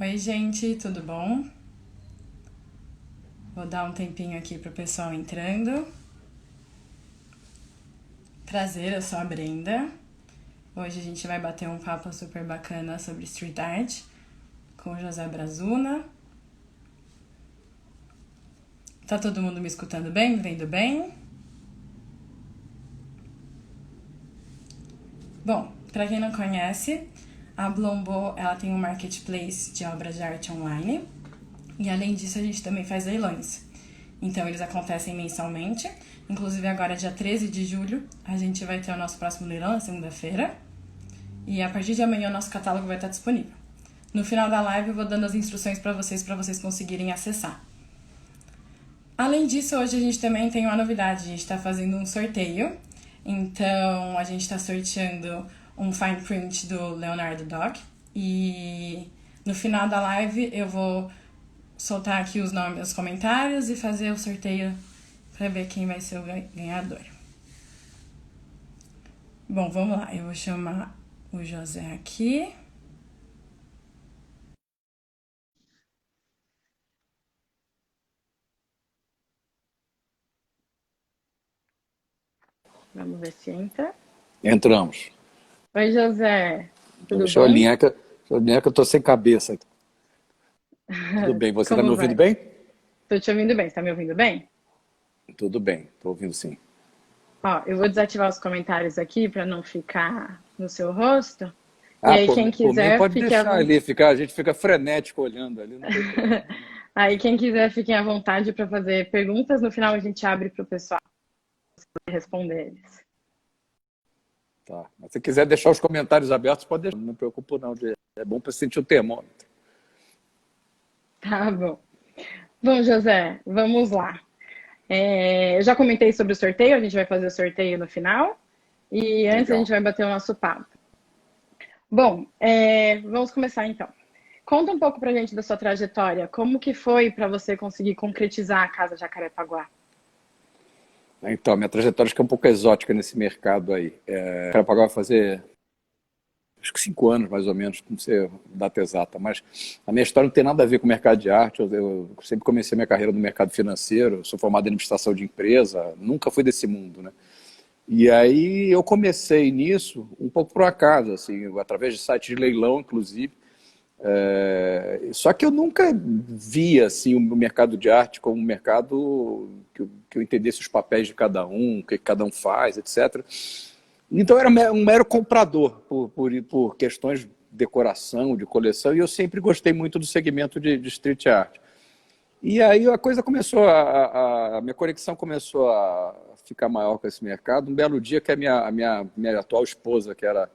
Oi, gente, tudo bom? Vou dar um tempinho aqui pro pessoal entrando. Prazer, eu sou a Brenda. Hoje a gente vai bater um papo super bacana sobre street art com o José Brazuna. Tá todo mundo me escutando bem? Me vendo bem? Bom, para quem não conhece, a Blombo ela tem um marketplace de obras de arte online e além disso a gente também faz leilões. Então eles acontecem mensalmente, inclusive agora dia 13 de julho a gente vai ter o nosso próximo leilão na segunda-feira e a partir de amanhã o nosso catálogo vai estar disponível. No final da live eu vou dando as instruções para vocês conseguirem acessar. Além disso, hoje a gente também tem uma novidade, a gente está fazendo um sorteio. Então, a gente está sorteando um fine print do Leonardo Doc. E no final da live eu vou soltar aqui os nomes nos comentários e fazer o sorteio para ver quem vai ser o ganhador. Bom, vamos lá, eu vou chamar o José aqui. Vamos ver se entra. Entramos. Oi, José. Então, Tudo deixa eu bom? alinhar que eu tô sem cabeça. Tudo bem, você está me Como ouvindo vai? bem? Tô te ouvindo bem, você tá me ouvindo bem? Tudo bem, estou ouvindo sim. Ó, eu vou desativar os comentários aqui para não ficar no seu rosto. E Ah, aí, quem por mim quiser, pode fique à deixar vontade. ali, a gente fica frenético olhando ali, não tem problema. Aí, quem quiser, fiquem à vontade para fazer perguntas. No final, a gente abre para o pessoal responder eles. Tá. Mas se quiser deixar os comentários abertos, pode deixar, não me preocupo não. É bom para sentir o termômetro. Tá bom. Bom, José, vamos lá. Eu já comentei sobre o sorteio, a gente vai fazer o sorteio no final. E antes a gente Legal. vai bater o nosso papo. Bom, vamos começar então. Conta um pouco pra gente da sua trajetória. Como que foi para você conseguir concretizar a Casa Jacarepaguá? Então, minha trajetória acho que é um pouco exótica nesse mercado aí. Carapaguá vai fazer acho que 5 anos, mais ou menos, não sei a data exata, mas a minha história não tem nada a ver com o mercado de arte. Eu sempre comecei minha carreira no mercado financeiro, sou formado em administração de empresa, nunca fui desse mundo, né? E aí eu comecei nisso um pouco por acaso, assim, através de sites de leilão, inclusive. Só que eu nunca via assim, o mercado de arte como um mercado que eu entendesse os papéis de cada um, o que cada um faz, etc. Então eu era um mero comprador por questões de decoração, de coleção, e eu sempre gostei muito do segmento de street art. E aí a coisa começou, a minha conexão começou a ficar maior com esse mercado. Um belo dia que a minha atual esposa, que era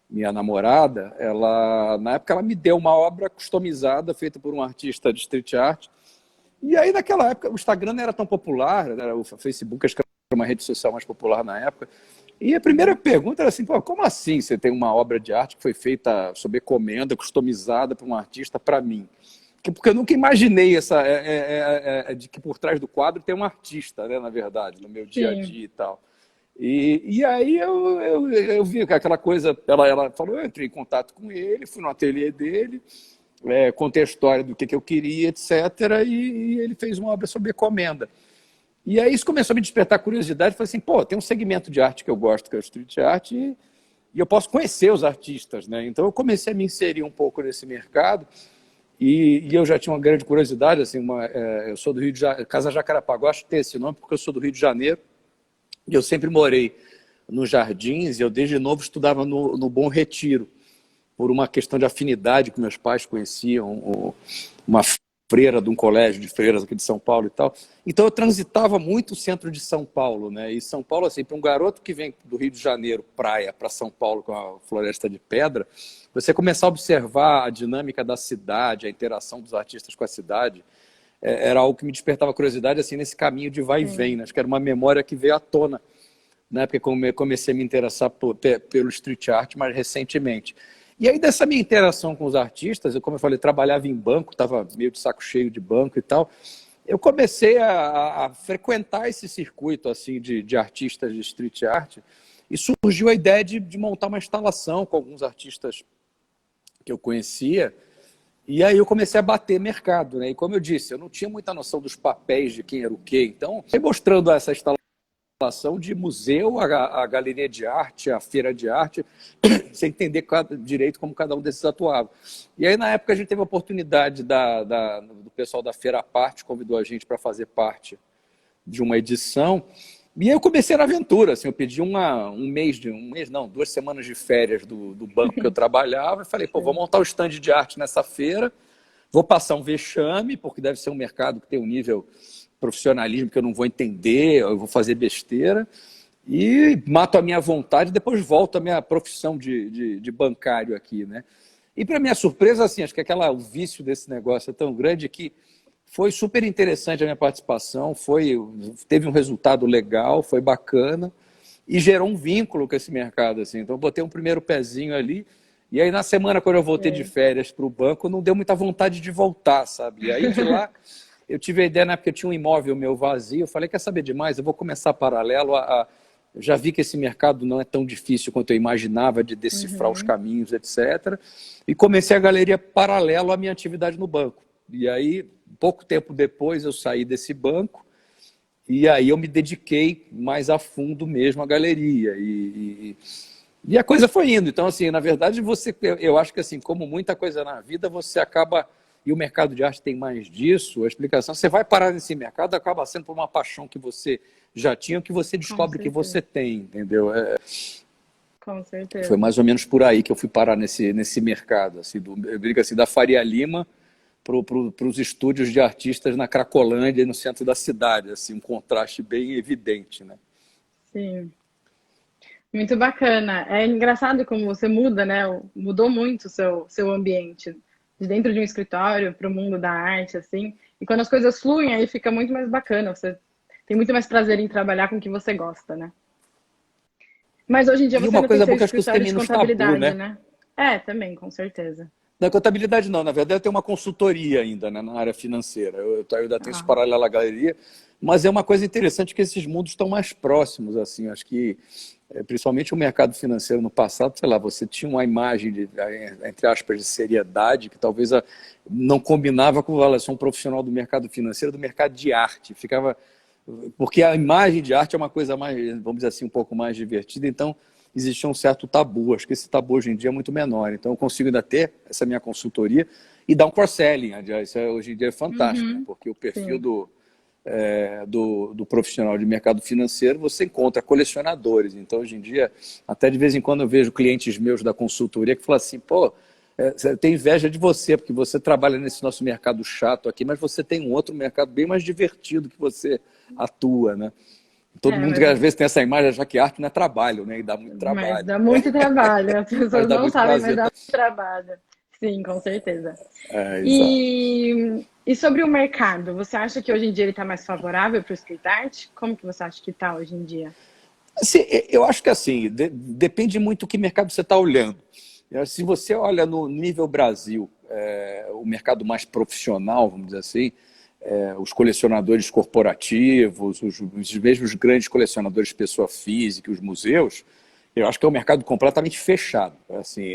minha namorada, na época ela me deu uma obra customizada, feita por um artista de street art. E aí naquela época o Instagram não era tão popular, né? O Facebook acho que era uma rede social mais popular na época. E a primeira pergunta era assim, pô, como assim você tem uma obra de arte que foi feita sob encomenda, customizada por um artista para mim? Porque eu nunca imaginei de que por trás do quadro tem um artista, né, na verdade, no meu dia a Sim, dia e tal. E aí eu vi que aquela coisa, ela falou, eu entrei em contato com ele, fui no ateliê dele, contei a história do que eu queria, etc. E ele fez uma obra sob encomenda. E aí isso começou a me despertar curiosidade, falei assim, pô, tem um segmento de arte que eu gosto, que é o street art, e eu posso conhecer os artistas, né? Então eu comecei a me inserir um pouco nesse mercado, e eu já tinha uma grande curiosidade, assim, eu sou do Rio de Janeiro, Casa Jacarapaguá, acho que tem esse nome, porque eu sou do Rio de Janeiro, e eu sempre morei nos Jardins, e eu desde novo estudava no Bom Retiro, por uma questão de afinidade que meus pais conheciam, uma freira de um colégio de freiras aqui de São Paulo e tal. Então eu transitava muito o centro de São Paulo, né? E São Paulo, assim, para um garoto que vem do Rio de Janeiro, praia, para São Paulo com a Floresta de Pedra, você começar a observar a dinâmica da cidade, a interação dos artistas com a cidade, era algo que me despertava curiosidade, assim, nesse caminho de vai e vem, sim. né? Acho que era uma memória que veio à tona, né? Porque comecei a me interessar pelo street art mais recentemente. E aí, dessa minha interação com os artistas, como eu falei, trabalhava em banco, estava meio de saco cheio de banco e tal, eu comecei a frequentar esse circuito assim de artistas de street art e surgiu a ideia de montar uma instalação com alguns artistas que eu conhecia E aí eu comecei a bater mercado, né? E como eu disse, eu não tinha muita noção dos papéis de quem era o quê. Então, fui mostrando essa instalação de museu, a galeria de arte, a feira de arte, sem entender direito como cada um desses atuava. E aí, na época, a gente teve a oportunidade do pessoal da Feira à Parte, convidou a gente para fazer parte de uma edição. E aí eu comecei na aventura, assim, eu pedi um mês não, 2 semanas de férias do banco que eu trabalhava e falei, pô, vou montar o stand de arte nessa feira, vou passar um vexame, porque deve ser um mercado que tem um nível profissionalismo que eu não vou entender, eu vou fazer besteira, e mato a minha vontade, depois volto à minha profissão de bancário aqui, né? E para minha surpresa, assim, acho que o vício desse negócio é tão grande que foi super interessante a minha participação, teve um resultado legal, foi bacana e gerou um vínculo com esse mercado, assim. Então, eu botei um primeiro pezinho ali e aí na semana, quando eu voltei de férias para o banco, não deu muita vontade de voltar, sabe? E aí de lá, eu tive a ideia, na época eu tinha um imóvel meu vazio, eu falei, quer saber demais? Eu vou começar paralelo eu já vi que esse mercado não é tão difícil quanto eu imaginava de decifrar os caminhos, etc. E comecei a galeria paralelo à minha atividade no banco. E aí, pouco tempo depois, eu saí desse banco e aí eu me dediquei mais a fundo mesmo à galeria. E a coisa foi indo. Então, assim, na verdade, eu acho que, assim, como muita coisa na vida, você acaba... E o mercado de arte tem mais disso, a explicação, você vai parar nesse mercado, acaba sendo por uma paixão que você já tinha, que você descobre que você tem, entendeu? Com certeza. Foi mais ou menos por aí que eu fui parar nesse mercado, assim, eu digo assim, da Faria Lima para os estúdios de artistas na Cracolândia, no centro da cidade, assim, um contraste bem evidente, né? Sim. Muito bacana. É engraçado como você muda, né? Mudou muito o seu ambiente. De dentro de um escritório para o mundo da arte, assim. E quando as coisas fluem, aí fica muito mais bacana. Você tem muito mais prazer em trabalhar com o que você gosta, né? Mas hoje em dia E você uma não tem coisa seu boa que acho que você tem escritório de menos tabu, contabilidade, né? né? É, também, com certeza. Na contabilidade não, na verdade eu tenho uma consultoria ainda, né, na área financeira. Eu ainda tenho esse Ah, paralelo à galeria, mas é uma coisa interessante que esses mundos estão mais próximos, assim, acho que principalmente o mercado financeiro no passado, sei lá, você tinha uma imagem entre aspas, de seriedade que talvez não combinava com a relação profissional do mercado financeiro, do mercado de arte, ficava porque a imagem de arte é uma coisa mais, vamos dizer assim, um pouco mais divertida, então existia um certo tabu. Acho que esse tabu hoje em dia é muito menor. Então eu consigo ainda ter essa minha consultoria e dar um cross-selling. Isso hoje em dia é fantástico, né? Porque o perfil sim. do profissional de mercado financeiro, você encontra colecionadores. Então hoje em dia, até de vez em quando eu vejo clientes meus da consultoria que falam assim, pô, eu tenho inveja de você, porque você trabalha nesse nosso mercado chato aqui, mas você tem um outro mercado bem mais divertido que você atua, né? Todo mundo que às vezes tem essa imagem, já que arte não é trabalho, né? E dá muito Mas trabalho. dá muito trabalho. As Mas pessoas dá não muito sabem, mas prazer. dá muito trabalho. Sim, com certeza. Exato. E sobre o mercado, você acha que hoje em dia ele está mais favorável para o street art? Como que você acha que está hoje em dia? Assim, eu acho que assim, depende muito do que mercado você está olhando. Se você olha no nível Brasil, o mercado mais profissional, vamos dizer assim, os colecionadores corporativos, os mesmos grandes colecionadores de pessoa física, os museus, eu acho que é um mercado completamente fechado. Assim,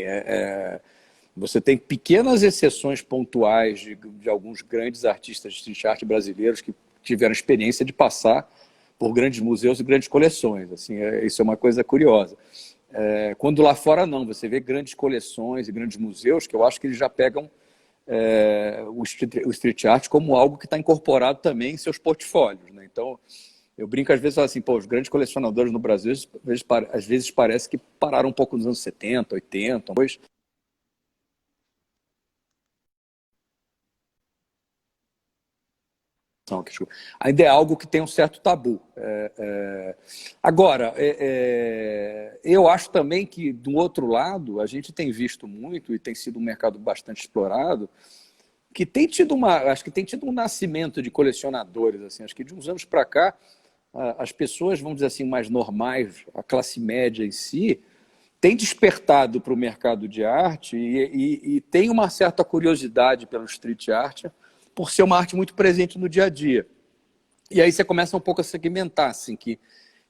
você tem pequenas exceções pontuais de alguns grandes artistas de street art brasileiros que tiveram experiência de passar por grandes museus e grandes coleções. Assim, isso é uma coisa curiosa. Quando lá fora não, você vê grandes coleções e grandes museus que eu acho que eles já pegam o street art como algo que está incorporado também em seus portfólios, né? Então, eu brinco às vezes assim, pô, os grandes colecionadores no Brasil às vezes parece que pararam um pouco nos anos 70, 80, depois ainda é algo que tem um certo tabu. Agora, eu acho também que, do outro lado, a gente tem visto muito, e tem sido um mercado bastante explorado, que tem tido acho que tem tido um nascimento de colecionadores. Assim, acho que de uns anos para cá, as pessoas, vamos dizer assim, mais normais, a classe média em si, tem despertado para o mercado de arte e tem uma certa curiosidade pelo street art, por ser uma arte muito presente no dia a dia. E aí você começa um pouco a segmentar, assim, que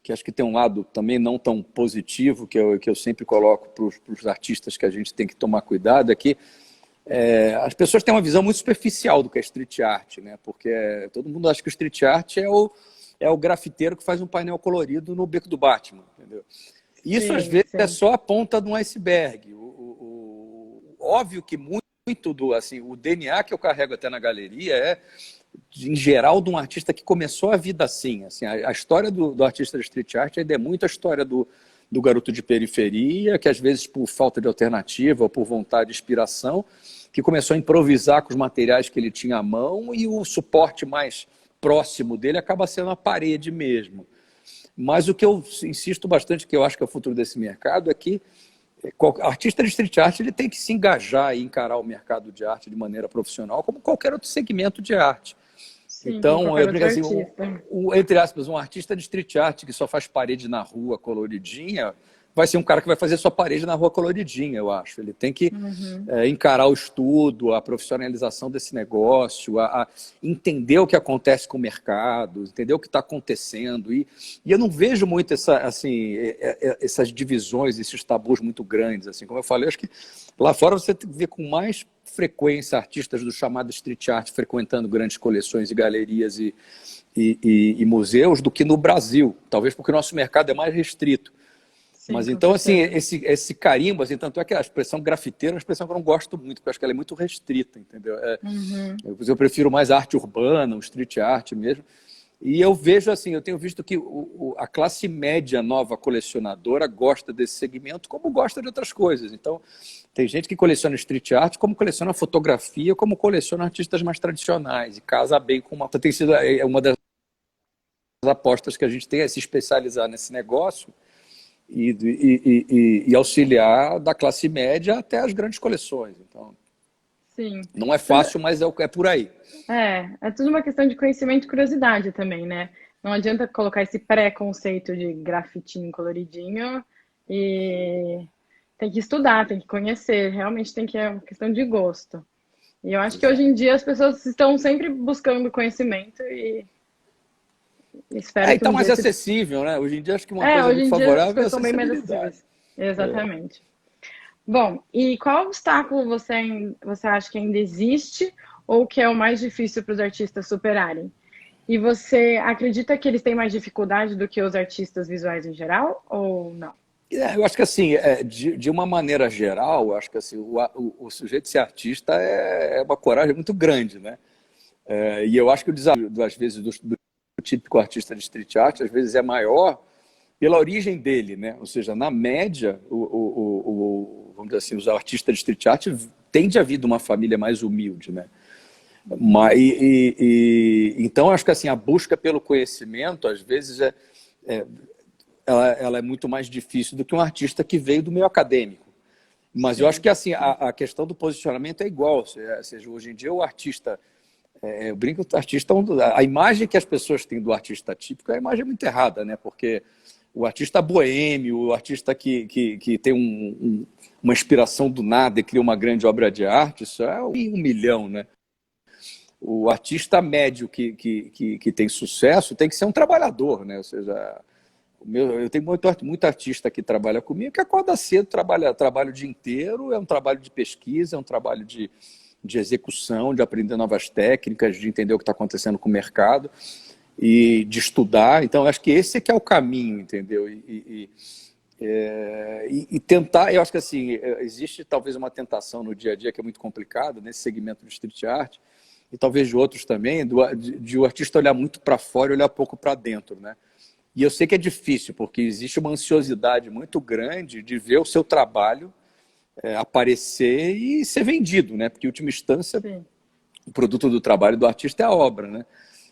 acho que tem um lado também não tão positivo, que eu sempre coloco para os artistas que a gente tem que tomar cuidado, é que as pessoas têm uma visão muito superficial do que é street art, né? Porque todo mundo acha que o street art é o grafiteiro que faz um painel colorido no Beco do Batman, entendeu? Isso, às Sim, vezes, é sim. só a ponta de um iceberg. Óbvio que muito do assim, o DNA que eu carrego até na galeria em geral, de um artista que começou a vida assim. A história do artista de street art ainda é muito a história do garoto de periferia, que às vezes por falta de alternativa ou por vontade de inspiração, que começou a improvisar com os materiais que ele tinha à mão e o suporte mais próximo dele acaba sendo a parede mesmo. Mas o que eu insisto bastante, que eu acho que é o futuro desse mercado, é que o artista de street art ele tem que se engajar e encarar o mercado de arte de maneira profissional, como qualquer outro segmento de arte. Sim, como Então, qualquer eu outro brinco assim, artista. entre aspas, um artista de street art que só faz parede na rua coloridinha, vai ser um cara que vai fazer sua parede na rua coloridinha, eu acho. Ele tem que Uhum. encarar o estudo, a profissionalização desse negócio, a entender o que acontece com o mercado, entender o que está acontecendo. E eu não vejo muito essas divisões, esses tabus muito grandes. Assim, como eu falei, acho que lá fora você vê com mais frequência artistas do chamado street art frequentando grandes coleções e galerias e museus do que no Brasil. Talvez porque o nosso mercado é mais restrito. Sim, Mas com então, assim, certeza. esse carimbo, assim, tanto é que a expressão grafiteiro é uma expressão que eu não gosto muito, porque eu acho que ela é muito restrita, entendeu? Uhum. Eu prefiro mais arte urbana, o street art mesmo. E eu vejo assim, eu tenho visto que a classe média nova colecionadora gosta desse segmento como gosta de outras coisas. Então, tem gente que coleciona street art como coleciona fotografia, como coleciona artistas mais tradicionais. E casa bem com uma... Tem sido uma das apostas que a gente tem é se especializar nesse negócio e auxiliar da classe média até as grandes coleções. Então, Sim. não é fácil, mas é por aí. É tudo uma questão de conhecimento e curiosidade também, né? Não adianta colocar esse pré-conceito de grafitinho coloridinho e tem que estudar, tem que conhecer, realmente tem que é uma questão de gosto. E eu acho que hoje Exato. em dia as pessoas estão sempre buscando conhecimento e espero E que está um mais dia se... acessível, né? Hoje em dia acho que uma coisa Hoje muito em dia as favorável é a coisas são bem mais acessibilidade. acessíveis. Exatamente. Bom, e qual obstáculo você acha que ainda existe ou que é o mais difícil para os artistas superarem? E você acredita que eles têm mais dificuldade do que os artistas visuais em geral ou não? Eu acho que assim, de uma maneira geral, eu acho que assim, o sujeito ser artista é uma coragem muito grande, né? E eu acho que o desafio, às vezes, do típico artista de street art, às vezes é maior pela origem dele, né? Ou seja, na média, vamos dizer assim, os artistas de street art tende a vir de uma família mais humilde, né? Então, acho que assim, a busca pelo conhecimento, às vezes, ela é muito mais difícil do que um artista que veio do meio acadêmico. Mas eu acho Sim, que assim, sim, a questão do posicionamento é igual. Ou seja, hoje em dia o artista, eu brinco que o artista, a imagem que as pessoas têm do artista típico é a imagem muito errada, né? Porque o artista boêmio, o artista que tem uma inspiração do nada e cria uma grande obra de arte, isso é um milhão, né? O artista médio que tem sucesso tem que ser um trabalhador, né? Ou seja, eu tenho muito artista que trabalha comigo que acorda cedo, trabalha o dia inteiro, é um trabalho de pesquisa, é um trabalho de execução, de aprender novas técnicas, de entender o que está acontecendo com o mercado e de estudar. Então, acho que esse é que é o caminho, entendeu? E tentar, eu acho que assim, existe talvez uma tentação no dia a dia que é muito complicada nesse segmento de street art, e talvez de outros também, de o artista olhar muito para fora e olhar pouco para dentro, né? E eu sei que é difícil, porque existe uma ansiosidade muito grande de ver o seu trabalho aparecer e ser vendido, né? Porque, em última instância, sim, o produto do trabalho do artista é a obra, né?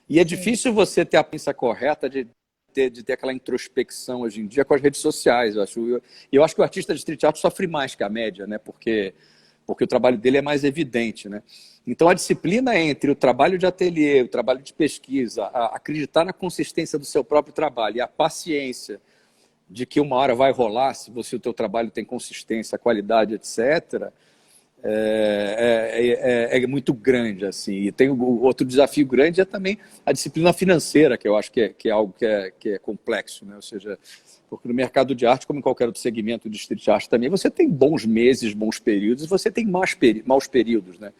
E é sim. difícil você ter a pinça correta de ter aquela introspecção hoje em dia com as redes sociais. Eu acho que o artista de street art sofre mais que a média, né? Porque o trabalho dele é mais evidente, né? Então, a disciplina entre o trabalho de ateliê, o trabalho de pesquisa, acreditar na consistência do seu próprio trabalho e a paciência de que uma hora vai rolar, se o teu trabalho tem consistência, qualidade, etc., é muito grande, assim. E tem o outro desafio grande é também a disciplina financeira, que eu acho que é algo que é complexo, né? Ou seja, porque no mercado de arte, como em qualquer outro segmento de street art também, você tem bons meses, bons períodos, e você tem maus períodos, né?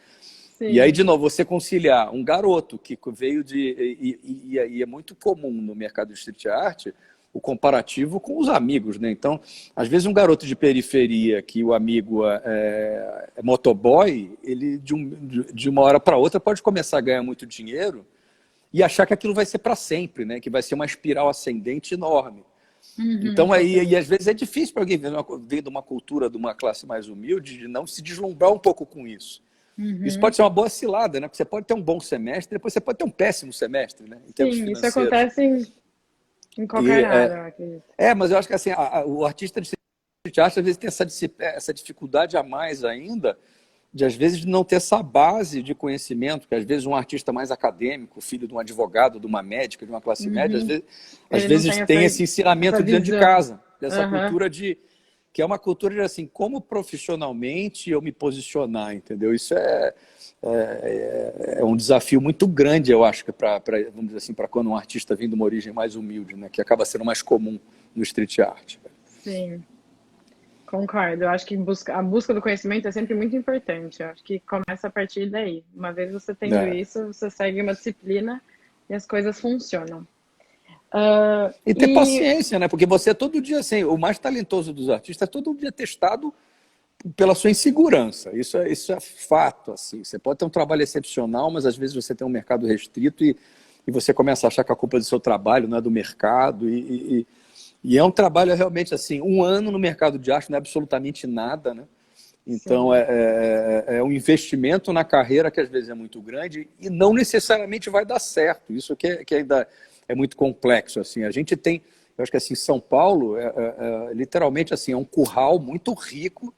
E aí, Sim. de novo, você conciliar um garoto que veio de... E é muito comum no mercado de street art o comparativo com os amigos, né? Então, às vezes um garoto de periferia que o amigo é motoboy, ele de uma hora para outra pode começar a ganhar muito dinheiro e achar que aquilo vai ser para sempre, né? Que vai ser uma espiral ascendente enorme. Uhum, Então, com aí, às certeza. vezes é difícil para alguém vir de uma cultura, de uma classe mais humilde, de não se deslumbrar um pouco com isso. Isso pode Uhum. ser uma boa cilada, né? Porque você pode ter um bom semestre, depois você pode ter um péssimo semestre, né? Em termos Sim, isso financeiros. acontece em E, qualquer área, eu acredito. mas eu acho que assim, o artista de street art às vezes tem essa dificuldade a mais ainda, de às vezes não ter essa base de conhecimento, que às vezes um artista mais acadêmico, filho de um advogado, de uma médica, de uma classe média, Uhum. às Ele não vezes tem tem esse essa ensinamento dentro de visão. casa, dessa Aham. cultura que é uma cultura de assim, como profissionalmente eu me posicionar, entendeu? Isso é um desafio muito grande, eu acho, vamos dizer assim, para quando um artista vem de uma origem mais humilde, né? Que acaba sendo mais comum no street art. Sim, concordo. Eu acho que a busca do conhecimento é sempre muito importante. Eu acho que começa a partir daí. Uma vez você tendo Né? isso, você segue uma disciplina e as coisas funcionam. Ah, E ter e paciência, né? Porque você todo dia, assim, o mais talentoso dos artistas é todo dia testado pela sua insegurança. Isso é fato, assim. Você pode ter um trabalho excepcional, mas às vezes você tem um mercado restrito e você começa a achar que a culpa é do seu trabalho, não é do mercado. E é um trabalho realmente assim, um ano no mercado de arte não é absolutamente nada, né? Então sim, é um investimento na carreira que às vezes é muito grande e não necessariamente vai dar certo. Isso que ainda é muito complexo. Assim, a gente tem, eu acho que assim, São Paulo literalmente assim, é um curral muito rico,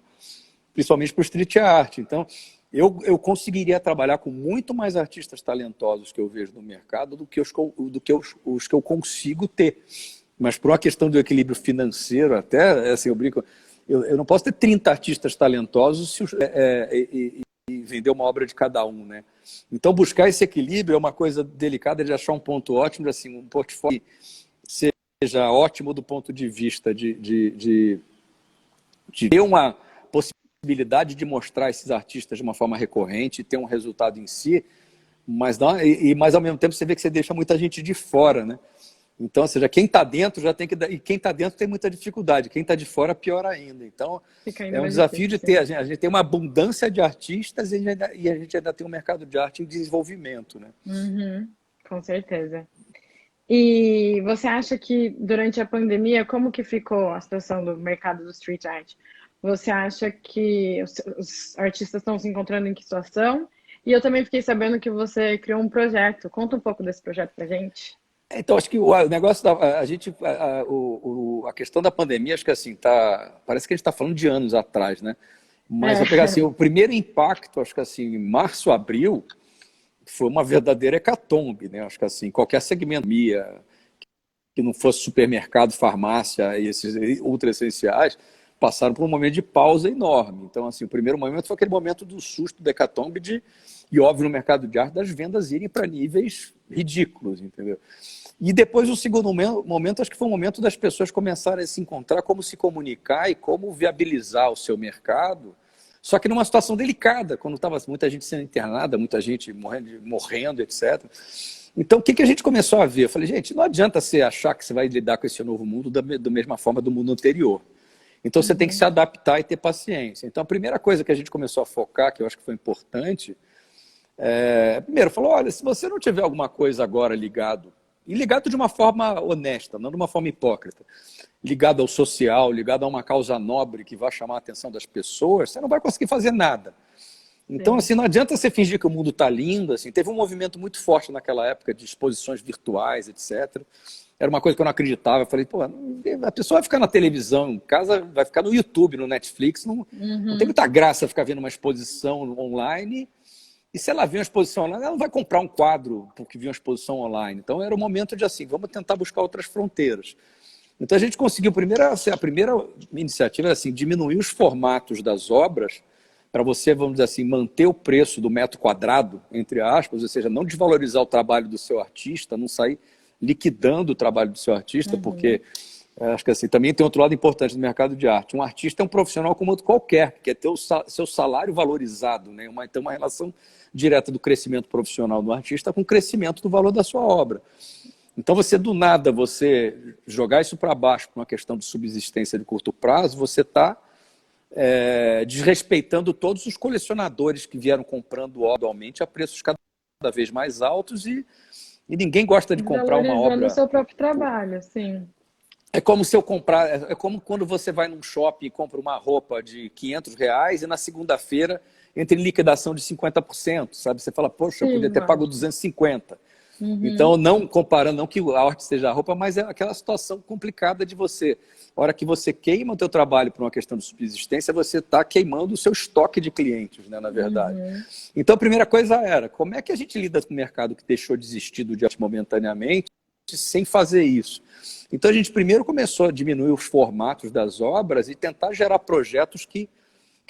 principalmente para o street art. Então, eu conseguiria trabalhar com muito mais artistas talentosos que eu vejo no mercado os que eu consigo ter. Mas por uma questão do equilíbrio financeiro, até, assim, eu brinco, eu não posso ter 30 artistas talentosos e vender uma obra de cada um, né? Então, buscar esse equilíbrio é uma coisa delicada de achar um ponto ótimo, assim, um portfólio que seja ótimo do ponto de vista de ter uma possibilidade de mostrar esses artistas de uma forma recorrente e ter um resultado em si, mas ao mesmo tempo você vê que você deixa muita gente de fora, né? Então, ou seja, quem está dentro já tem que dar, e quem está dentro tem muita dificuldade, quem está de fora pior ainda. Então, fica ainda é um mais desafio de ter, difícil. a gente tem uma abundância de artistas e a gente ainda tem um mercado de arte em desenvolvimento, né? Uhum, com certeza. E você acha que durante a pandemia, como que ficou a situação do mercado do street art? Você acha que os artistas estão se encontrando em que situação? E eu também fiquei sabendo que você criou um projeto. Conta um pouco desse projeto pra gente. Então, acho que o negócio a questão da pandemia, acho que assim, parece que a gente está falando de anos atrás, né? Mas É, eu pegar assim, o primeiro impacto, acho que assim, em março, abril, foi uma verdadeira hecatombe, né? Acho que assim, qualquer segmento que não fosse supermercado, farmácia e esses ultra essenciais, passaram por um momento de pausa enorme. Então, assim, o primeiro momento foi aquele momento do susto, do hecatombe, e óbvio, no mercado de arte, das vendas irem para níveis ridículos, entendeu? E depois, o segundo momento, acho que foi o momento das pessoas começarem a se encontrar, como se comunicar e como viabilizar o seu mercado, só que numa situação delicada, quando estava muita gente sendo internada, muita gente morrendo, etc. Então, o que a gente começou a ver? Eu falei, gente, não adianta você achar que você vai lidar com esse novo mundo da mesma forma do mundo anterior. Então, você tem que se uhum, adaptar e ter paciência. Então, a primeira coisa que a gente começou a focar, que eu acho que foi importante, primeiro, falou, olha, se você não tiver alguma coisa agora ligado, e ligado de uma forma honesta, não de uma forma hipócrita, ligado ao social, ligado a uma causa nobre que vai chamar a atenção das pessoas, você não vai conseguir fazer nada. Então, sim. assim, não adianta você fingir que o mundo está lindo. Assim, teve um movimento muito forte naquela época de exposições virtuais, etc. Era uma coisa que eu não acreditava. Eu falei, pô, a pessoa vai ficar na televisão, em casa, vai ficar no YouTube, no Netflix. Não tem Uhum, muita graça ficar vendo uma exposição online. E se ela vê uma exposição online, ela não vai comprar um quadro porque viu uma exposição online. Então, era o momento de, assim, vamos tentar buscar outras fronteiras. Então, a gente conseguiu, a primeira iniciativa era assim, diminuir os formatos das obras para você, vamos dizer assim, manter o preço do metro quadrado, entre aspas, ou seja, não desvalorizar o trabalho do seu artista, não sair liquidando o trabalho do seu artista, porque acho que assim, também tem outro lado importante do mercado de arte. Um artista é um profissional como outro qualquer, que quer ter o seu salário valorizado, né? Tem uma relação direta do crescimento profissional do artista com o crescimento do valor da sua obra. Então, você, do nada, você jogar isso para baixo por uma questão de subsistência de curto prazo, você está desrespeitando todos os colecionadores que vieram comprando atualmente a preços cada vez mais altos e ninguém gosta de comprar uma obra. Valorizando o seu próprio trabalho, sim. É como se eu comprar, é como quando você vai num shopping e compra uma roupa de R$ 500 e na segunda-feira entra em liquidação de 50%, sabe? Você fala, poxa, eu podia ter pago 250. Então, não comparando, não que a arte seja a roupa, mas é aquela situação complicada de você. A hora que você queima o teu trabalho por uma questão de subsistência, você está queimando o seu estoque de clientes, né, na verdade. Então, a primeira coisa era, como é que a gente lida com o mercado que deixou de existir do dia momentaneamente sem fazer isso? Então, a gente primeiro começou a diminuir os formatos das obras e tentar gerar projetos que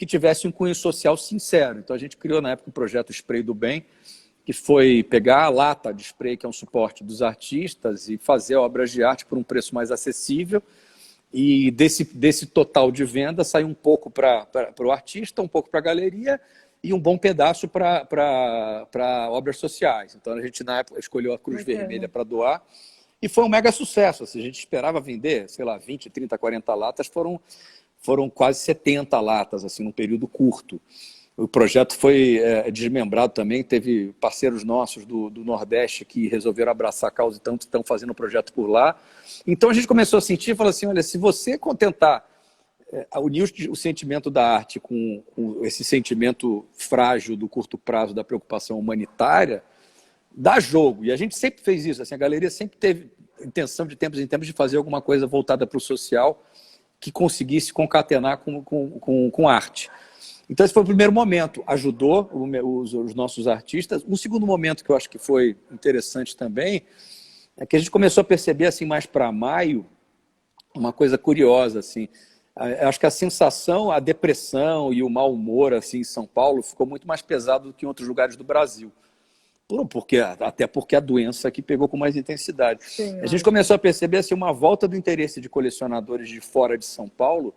tivessem um cunho social sincero. Então, a gente criou, na época, o projeto Spray do Bem, que foi pegar a lata de spray, que é um suporte dos artistas, e fazer obras de arte por um preço mais acessível. E desse total de venda, sai um pouco para o artista, um pouco para a galeria e um bom pedaço para obras sociais. Então, a gente, na época, escolheu a Cruz Vermelha para doar. E foi um mega sucesso. Assim, a gente esperava vender, sei lá, 20, 30, 40 latas, foram quase 70 latas, assim, num período curto. O projeto foi desmembrado também, teve parceiros nossos do Nordeste que resolveram abraçar a causa e estão fazendo o projeto por lá. Então a gente começou a sentir, falou assim, olha, se você contentar, unir o sentimento da arte com esse sentimento frágil do curto prazo da preocupação humanitária, dá jogo. E a gente sempre fez isso, assim, a galeria sempre teve intenção de tempos em tempos de fazer alguma coisa voltada para o social que conseguisse concatenar com arte. Então, esse foi o primeiro momento, ajudou os nossos artistas. Um segundo momento que eu acho que foi interessante também é que a gente começou a perceber, assim, mais para maio, uma coisa curiosa, assim. Eu acho que a sensação, a depressão e o mau humor, assim, em São Paulo ficou muito mais pesado do que em outros lugares do Brasil. Até porque a doença aqui pegou com mais intensidade. Sim, a gente começou a perceber, assim, uma volta do interesse de colecionadores de fora de São Paulo,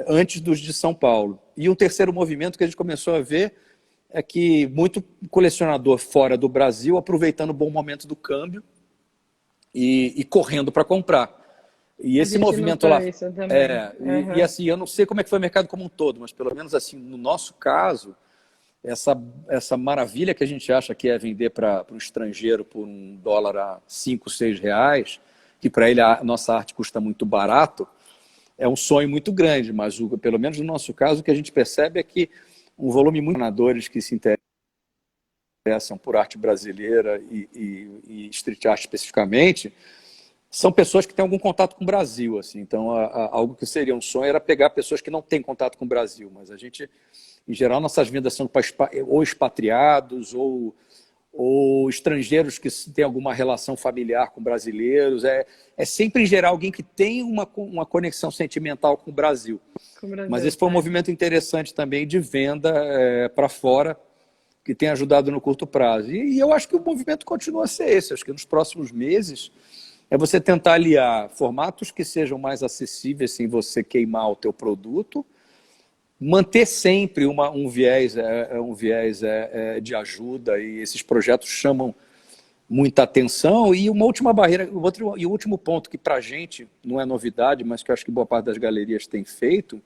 antes dos de São Paulo. E um terceiro movimento que a gente começou a ver é que muito colecionador fora do Brasil aproveitando o bom momento do câmbio e correndo para comprar. E esse movimento lá... E assim, eu não sei como é que foi o mercado como um todo, mas pelo menos assim, no nosso caso, essa maravilha que a gente acha que é vender para um estrangeiro por $1 a 5, 6 reais, que para ele a nossa arte custa muito barato, é um sonho muito grande, mas pelo menos no nosso caso, o que a gente percebe é que um volume muito de colecionadores que se interessam por arte brasileira e street art especificamente, são pessoas que têm algum contato com o Brasil. Assim. Então, algo que seria um sonho era pegar pessoas que não têm contato com o Brasil, mas a gente, em geral, nossas vendas são para ou expatriados ou estrangeiros que têm alguma relação familiar com brasileiros. É sempre, em geral, alguém que tem uma conexão sentimental com o Brasil. Mas esse foi um movimento interessante também de venda para fora, que tem ajudado no curto prazo. E eu acho que o movimento continua a ser esse. Acho que nos próximos meses é você tentar aliar formatos que sejam mais acessíveis sem você queimar o teu produto, manter sempre um viés de ajuda, e esses projetos chamam muita atenção. E uma última barreira, e o último ponto que para a gente não é novidade, mas que eu acho que boa parte das galerias tem feito,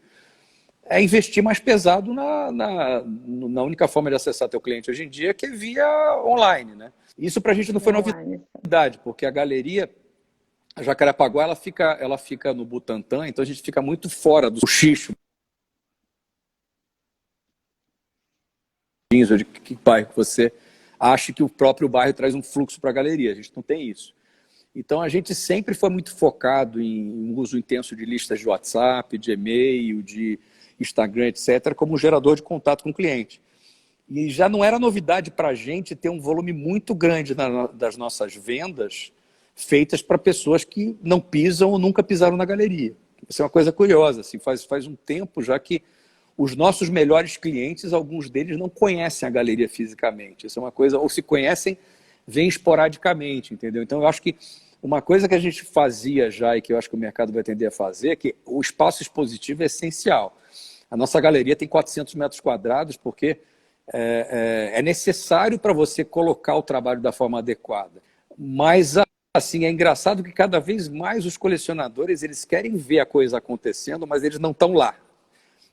é investir mais pesado na única forma de acessar teu cliente hoje em dia, que é via online, né? Isso para a gente não foi novidade, porque a galeria, a Jacarepaguá, ela fica no Butantã, então a gente fica muito fora do xixo de que bairro você acha que o próprio bairro traz um fluxo para a galeria. A gente não tem isso. Então, a gente sempre foi muito focado em uso intenso de listas de WhatsApp, de e-mail, de Instagram, etc., como gerador de contato com o cliente. E já não era novidade para a gente ter um volume muito grande das nossas vendas feitas para pessoas que não pisam ou nunca pisaram na galeria. Isso é uma coisa curiosa. Assim, faz um tempo já que os nossos melhores clientes, alguns deles não conhecem a galeria fisicamente. Isso é uma coisa, ou se conhecem, vêm esporadicamente, entendeu? Então, eu acho que uma coisa que a gente fazia já e que eu acho que o mercado vai tender a fazer é que o espaço expositivo é essencial. A nossa galeria tem 400 metros quadrados porque é necessário para você colocar o trabalho da forma adequada. Mas, assim, é engraçado que cada vez mais os colecionadores eles querem ver a coisa acontecendo, mas eles não estão lá.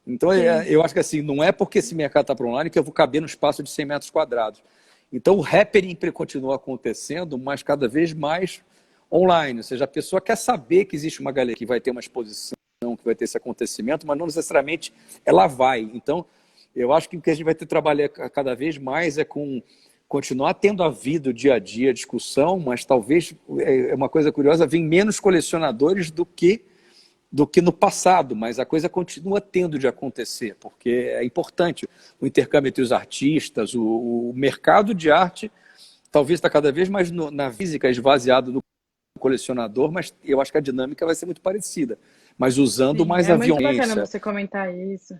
Então, eu acho que assim, não é porque esse mercado está para online que eu vou caber no espaço de 100 metros quadrados. Então, o happening continua acontecendo, mas cada vez mais online. Ou seja, a pessoa quer saber que existe uma galeria que vai ter uma exposição, que vai ter esse acontecimento, mas não necessariamente ela vai. Então, eu acho que o que a gente vai ter que trabalhar cada vez mais é com continuar tendo a vida, o dia a dia, a discussão, mas talvez, é uma coisa curiosa, vem menos colecionadores do que no passado, mas a coisa continua tendo de acontecer, porque é importante o intercâmbio entre os artistas, o mercado de arte talvez está cada vez mais na física esvaziado do colecionador, mas eu acho que a dinâmica vai ser muito parecida, mas usando mais a violência. É muito bacana você comentar isso.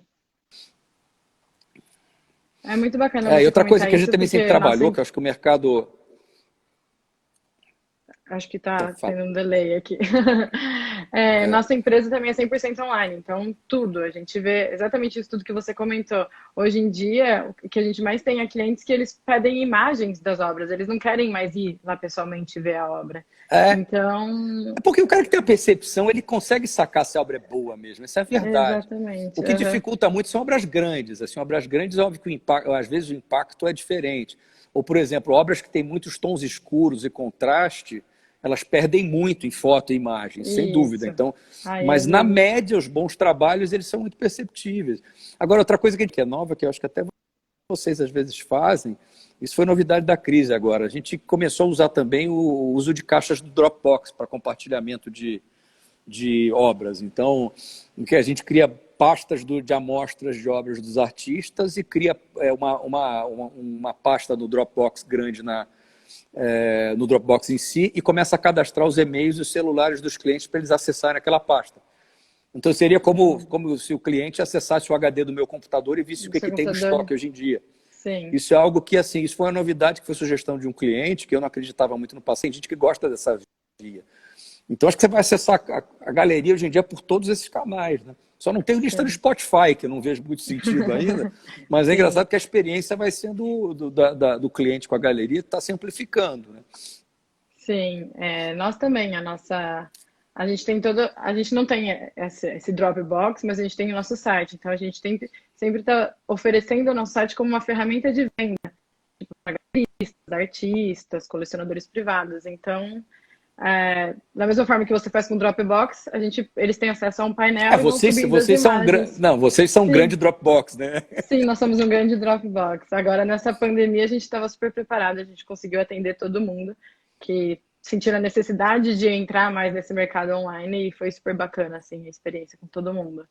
É muito bacana E você outra coisa comentar que a gente isso, também sempre porque trabalhou, que eu acho que o mercado... Acho que tá tendo um delay aqui. Nossa empresa também é 100% online, então tudo, a gente vê exatamente isso tudo que você comentou. Hoje em dia, o que a gente mais tem é clientes que eles pedem imagens das obras, eles não querem mais ir lá pessoalmente ver a obra. Então... É porque o cara que tem a percepção, ele consegue sacar se a obra é boa mesmo, essa é a verdade. Exatamente. O que dificulta muito são obras grandes. Assim, obras grandes, óbvio que às vezes o impacto é diferente. Ou, por exemplo, obras que têm muitos tons escuros e contraste, elas perdem muito em foto e imagem, sem dúvida. Então, mas na média, os bons trabalhos eles são muito perceptíveis. Agora, outra coisa que é nova, que eu acho que até vocês às vezes fazem, isso foi novidade da crise agora. A gente começou a usar também o uso de caixas do Dropbox para compartilhamento de obras. Então, em que a gente cria pastas de amostras de obras dos artistas e cria uma pasta no Dropbox grande no Dropbox em si e começa a cadastrar os e-mails e os celulares dos clientes para eles acessarem aquela pasta. Então seria como se o cliente acessasse o HD do meu computador e visse o que tem no estoque hoje em dia. Sim. Isso é algo que, assim, isso foi uma novidade, que foi sugestão de um cliente, que eu não acreditava muito no passado. Tem gente que gosta dessa via. Então acho que você vai acessar a galeria hoje em dia por todos esses canais, né? Só não tenho lista do Spotify, que eu não vejo muito sentido ainda, mas é engraçado que a experiência vai sendo do cliente com a galeria, está se amplificando, né? Sim, nós também, a gente não tem esse Dropbox, mas a gente tem o nosso site, então a gente sempre está oferecendo o nosso site como uma ferramenta de venda, tipo, para galeristas, artistas, colecionadores privados, então... da mesma forma que você faz com o Dropbox, eles têm acesso a um painel e vocês são um grande Dropbox, né? Sim, nós somos um grande Dropbox. Agora, nessa pandemia, a gente estava super preparado, a gente conseguiu atender todo mundo que sentiram a necessidade de entrar mais nesse mercado online e foi super bacana, assim, a experiência com todo mundo.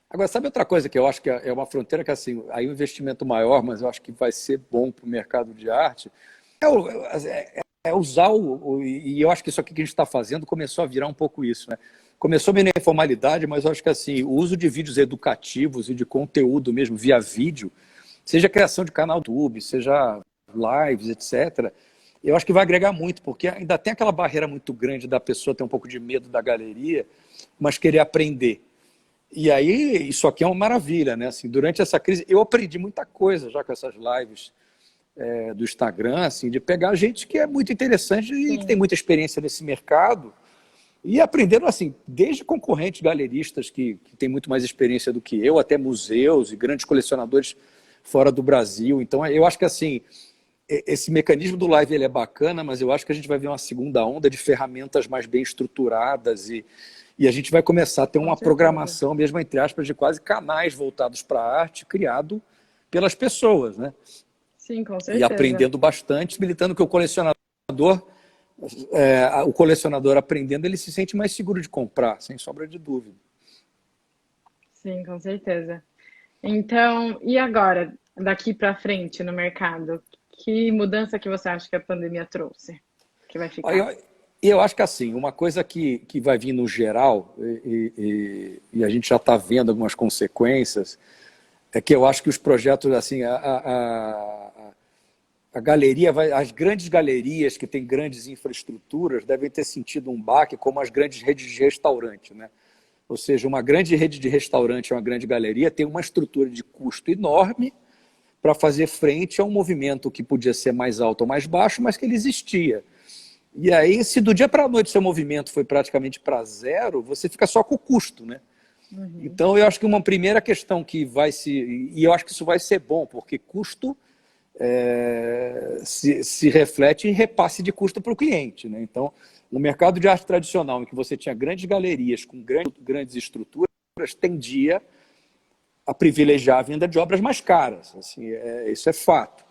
Agora, sabe outra coisa que eu acho que é uma fronteira que, assim, aí o investimento maior, mas eu acho que vai ser bom para o mercado de arte, usar e eu acho que isso aqui que a gente está fazendo começou a virar um pouco isso, né? Começou meio na informalidade, mas eu acho que assim, o uso de vídeos educativos e de conteúdo mesmo via vídeo, seja criação de canal do YouTube, seja lives, etc., eu acho que vai agregar muito, porque ainda tem aquela barreira muito grande da pessoa ter um pouco de medo da galeria, mas querer aprender. E aí, isso aqui é uma maravilha, né? Assim, durante essa crise, eu aprendi muita coisa já com essas lives do Instagram, assim, de pegar gente que é muito interessante e que tem muita experiência nesse mercado e aprendendo, assim, desde concorrentes galeristas que têm muito mais experiência do que eu, até museus e grandes colecionadores fora do Brasil. Então, eu acho que, assim, esse mecanismo do live ele é bacana, mas eu acho que a gente vai ver uma segunda onda de ferramentas mais bem estruturadas e a gente vai começar a ter uma programação, mesmo entre aspas, de quase canais voltados para a arte, criado pelas pessoas, né? Sim, com certeza. E aprendendo bastante, militando que o colecionador aprendendo, ele se sente mais seguro de comprar, sem sombra de dúvida. Sim, com certeza. Então, e agora, daqui para frente no mercado, que mudança que você acha que a pandemia trouxe? Que vai ficar? Eu acho que assim, uma coisa que vai vir no geral, e a gente já está vendo algumas consequências, é que eu acho que os projetos, assim, a galeria as grandes galerias que têm grandes infraestruturas devem ter sentido um baque como as grandes redes de restaurante, né? Ou seja, uma grande rede de restaurante, uma grande galeria, tem uma estrutura de custo enorme para fazer frente a um movimento que podia ser mais alto ou mais baixo, mas que ele existia. E aí, se do dia para a noite seu movimento foi praticamente para zero, você fica só com o custo, né? Então, eu acho que uma primeira questão que vai se... E eu acho que isso vai ser bom, porque custo se reflete em repasse de custo para o cliente, né? Então, no mercado de arte tradicional, em que você tinha grandes galerias com grandes estruturas, tendia a privilegiar a venda de obras mais caras. Assim, isso é fato.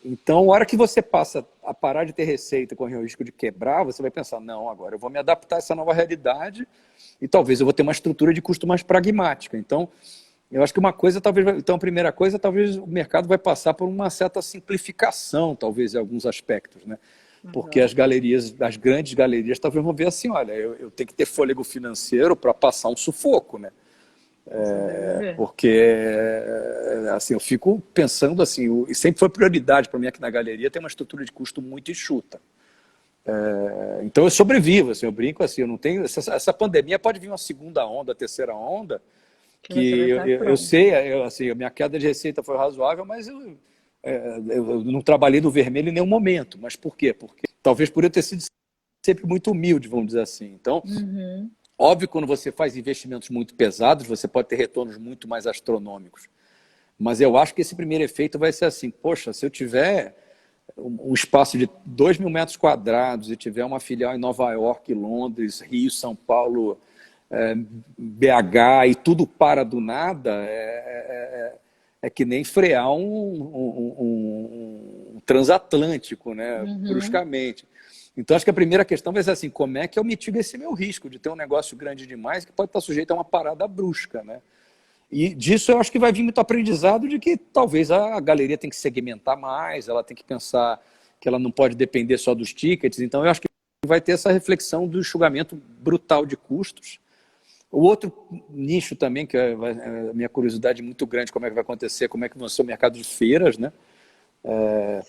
Então, a hora que você passa a parar de ter receita com o risco de quebrar, você vai pensar, não, agora eu vou me adaptar a essa nova realidade e talvez eu vou ter uma estrutura de custo mais pragmática. Então, eu acho que uma coisa, talvez, então a primeira coisa, talvez o mercado vai passar por uma certa simplificação, talvez, em alguns aspectos, né? Porque as galerias, as grandes galerias, talvez vão ver assim, olha, eu tenho que ter fôlego financeiro para passar um sufoco, né? Porque assim, eu fico pensando assim, e sempre foi prioridade para mim aqui na galeria ter uma estrutura de custo muito enxuta. Então eu sobrevivo, assim, eu brinco assim, eu não tenho essa pandemia pode vir uma segunda onda, terceira onda, que eu sei, assim, a minha queda de receita foi razoável, mas eu não trabalhei no vermelho em nenhum momento. Mas por quê? Porque talvez por eu ter sido sempre muito humilde, vamos dizer assim. Então, óbvio, quando você faz investimentos muito pesados, você pode ter retornos muito mais astronômicos. Mas eu acho que esse primeiro efeito vai ser assim, poxa, se eu tiver um espaço de 2.000 metros quadrados e tiver uma filial em Nova York, Londres, Rio, São Paulo, BH e tudo para do nada, é que nem frear um transatlântico, né, bruscamente. Então, acho que a primeira questão vai ser assim, como é que eu mitigo esse meu risco de ter um negócio grande demais que pode estar sujeito a uma parada brusca, né? E disso eu acho que vai vir muito aprendizado de que talvez a galeria tem que segmentar mais, ela tem que pensar que ela não pode depender só dos tickets. Então, eu acho que vai ter essa reflexão do enxugamento brutal de custos. O outro nicho também, que é a minha curiosidade muito grande, como é que vai acontecer, como é que vai ser o mercado de feiras, né?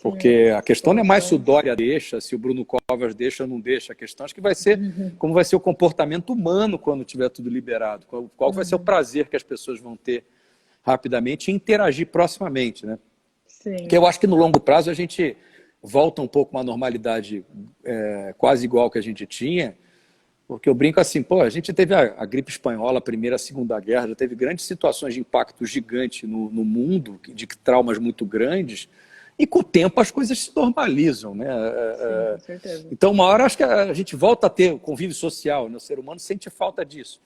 Porque a questão não é mais se o Dória deixa, se o Bruno Covas deixa ou não deixa. A questão acho que vai ser como vai ser o comportamento humano quando tiver tudo liberado. Qual vai ser o prazer que as pessoas vão ter rapidamente e interagir proximamente, né? Sim. Porque eu acho que no longo prazo a gente volta um pouco a uma normalidade quase igual que a gente tinha. Porque eu brinco assim, pô, a gente teve a gripe espanhola, a Primeira, a Segunda Guerra, já teve grandes situações de impacto gigante no mundo, de traumas muito grandes, e com o tempo as coisas se normalizam, né? Sim, com certeza. Então, uma hora acho que a gente volta a ter o convívio social, né? O ser humano sente falta disso.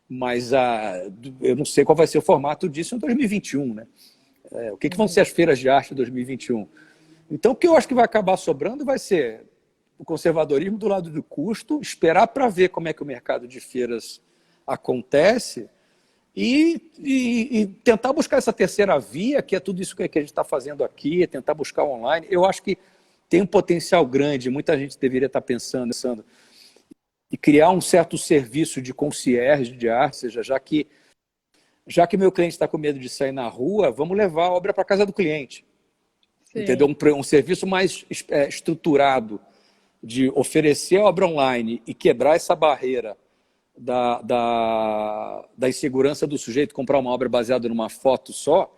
Mas eu não sei qual vai ser o formato disso em 2021, né? O que vão ser as feiras de arte em 2021? Então, o que eu acho que vai acabar sobrando vai ser o conservadorismo do lado do custo, esperar para ver como é que o mercado de feiras acontece e tentar buscar essa terceira via, que é tudo isso que a gente está fazendo aqui, é tentar buscar online. Eu acho que tem um potencial grande, muita gente deveria estar pensando e criar um certo serviço de concierge de arte, ou seja, já que meu cliente está com medo de sair na rua, vamos levar a obra para a casa do cliente. Sim. Entendeu? Um serviço mais estruturado de oferecer a obra online e quebrar essa barreira da insegurança do sujeito comprar uma obra baseada numa foto só.